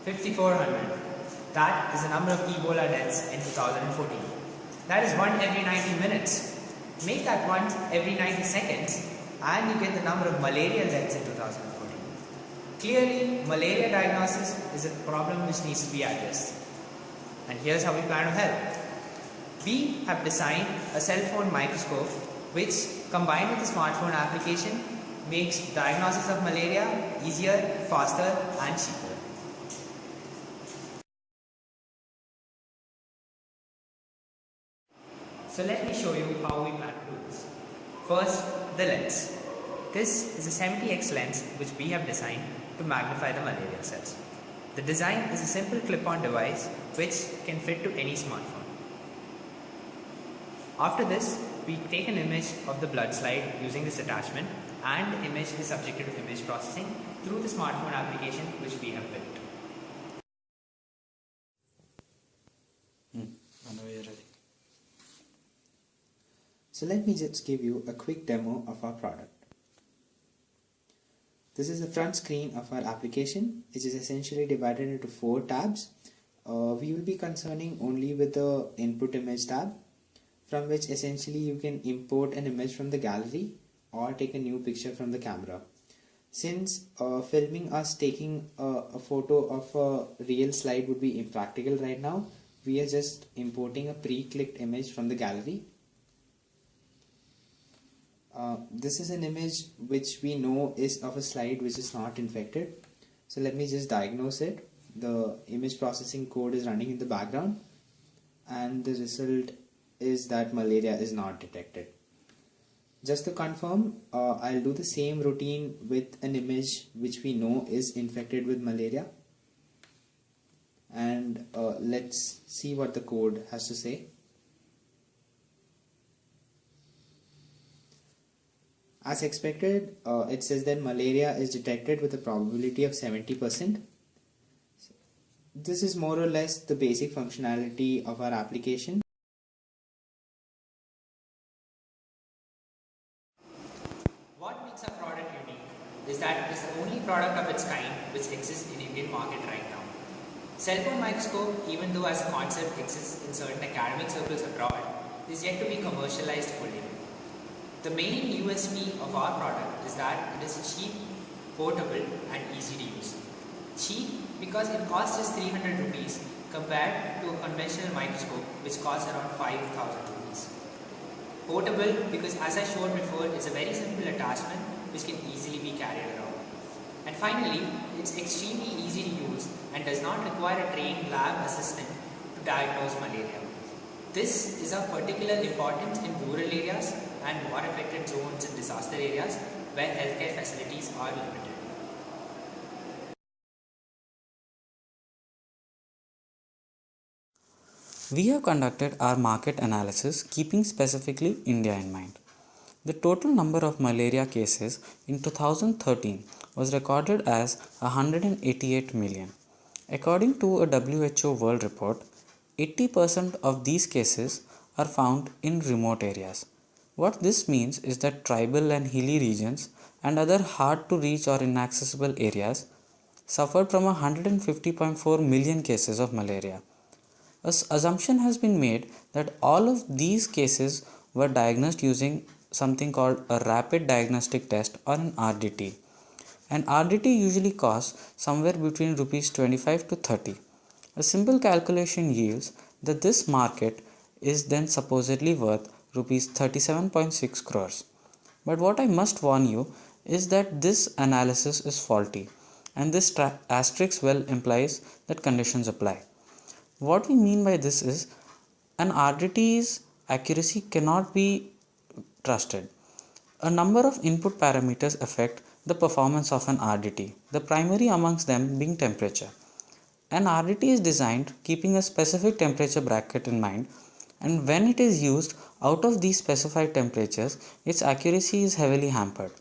5,400. That is the number of Ebola deaths in 2014. That is 1 every 90 minutes. Make that 1 every 90 seconds and you get the number of malaria deaths in 2014. Clearly, malaria diagnosis is a problem which needs to be addressed. And here's how we plan to help. We have designed a cell phone microscope which, combined with the smartphone application, makes diagnosis of malaria easier, faster and cheaper. So let me show you how we plan to do this. First, the lens. This is a 70x lens which we have designed to magnify the malaria cells. The design is a simple clip-on device which can fit to any smartphone. After this, we take an image of the blood slide using this attachment, and the image is subjected to image processing through the smartphone application which we have built. So let me just give you a quick demo of our product. This is the front screen of our application, which is essentially divided into 4 tabs. We will be concerning only with the input image tab, from which essentially you can import an image from the gallery or take a new picture from the camera. Since filming us taking a photo of a real slide would be impractical right now, we are just importing a pre-clicked image from the gallery. This is an image which we know is of a slide which is not infected. So let me just diagnose it. The image processing code is running in the background and the result is that malaria is not detected. Just to confirm, I'll do the same routine with an image which we know is infected with malaria, and let's see what the code has to say. As expected, it says that malaria is detected with a probability of 70%. This is more or less the basic functionality of our application. What makes our product unique is that it is the only product of its kind which exists in Indian market right now. Cell phone microscope, even though as a concept exists in certain academic circles abroad, is yet to be commercialized fully. The main USP of our product is that it is cheap, portable and easy to use. Cheap because it costs just 300 rupees compared to a conventional microscope which costs around 5,000 rupees. Portable because, as I showed before, it's a very simple attachment which can easily be carried around. And finally, it's extremely easy to use and does not require a trained lab assistant to diagnose malaria. This is of particular importance in rural areas and war affected zones and disaster areas where healthcare facilities are limited. We have conducted our market analysis keeping specifically India in mind. The total number of malaria cases in 2013 was recorded as 188 million. According to a WHO World Report, 80% of these cases are found in remote areas. What this means is that tribal and hilly regions and other hard to reach or inaccessible areas suffered from 150.4 million cases of malaria. An assumption has been made that all of these cases were diagnosed using something called a rapid diagnostic test or an RDT. An RDT usually costs somewhere between rupees 25 to 30. A simple calculation yields that this market is then supposedly worth rupees 37.6 crores. But what I must warn you is that this analysis is faulty, and this asterisk well implies that conditions apply. What we mean by this is an RDT's accuracy cannot be trusted. A number of input parameters affect the performance of an RDT, the primary amongst them being temperature. An RDT is designed keeping a specific temperature bracket in mind, and when it is used out of these specified temperatures, its accuracy is heavily hampered.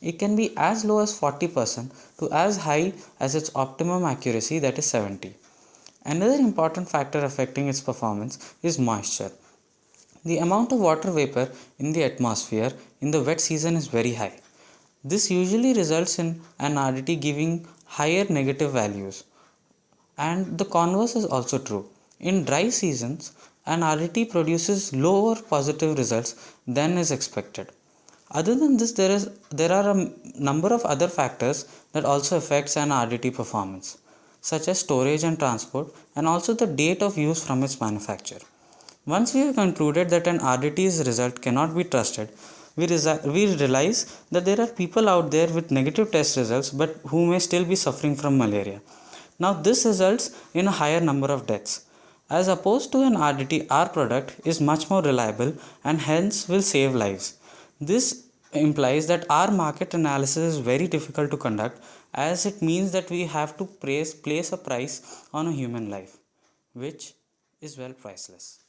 It can be as low as 40% to as high as its optimum accuracy, that is 70. Another important factor affecting its performance is moisture. The amount of water vapor in the atmosphere in the wet season is very high. This usually results in an RDT giving higher negative values, And the converse is also true. In dry seasons, an RDT produces lower positive results than is expected. Other than this, there are a number of other factors that also affects an RDT performance, such as storage and transport, and also the date of use from its manufacture. Once we have concluded that an RDT's result cannot be trusted, we realize that there are people out there with negative test results but who may still be suffering from malaria. Now, this results in a higher number of deaths. As opposed to an RDT, our product is much more reliable and hence will save lives. This implies that our market analysis is very difficult to conduct, as it means that we have to place a price on a human life, which is well priceless.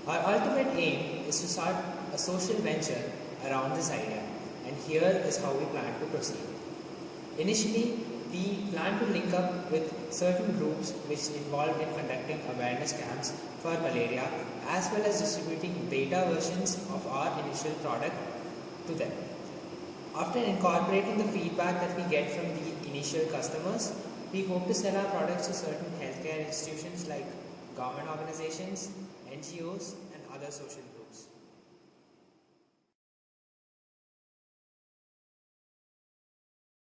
Our ultimate aim is to start a social venture around this idea, and here is how we plan to proceed. Initially, we plan to link up with certain groups which involved in conducting awareness camps for malaria, as well as distributing beta versions of our initial product to them. After incorporating the feedback that we get from the initial customers, we hope to sell our products to certain healthcare institutions like government organizations, NGOs, and other social groups.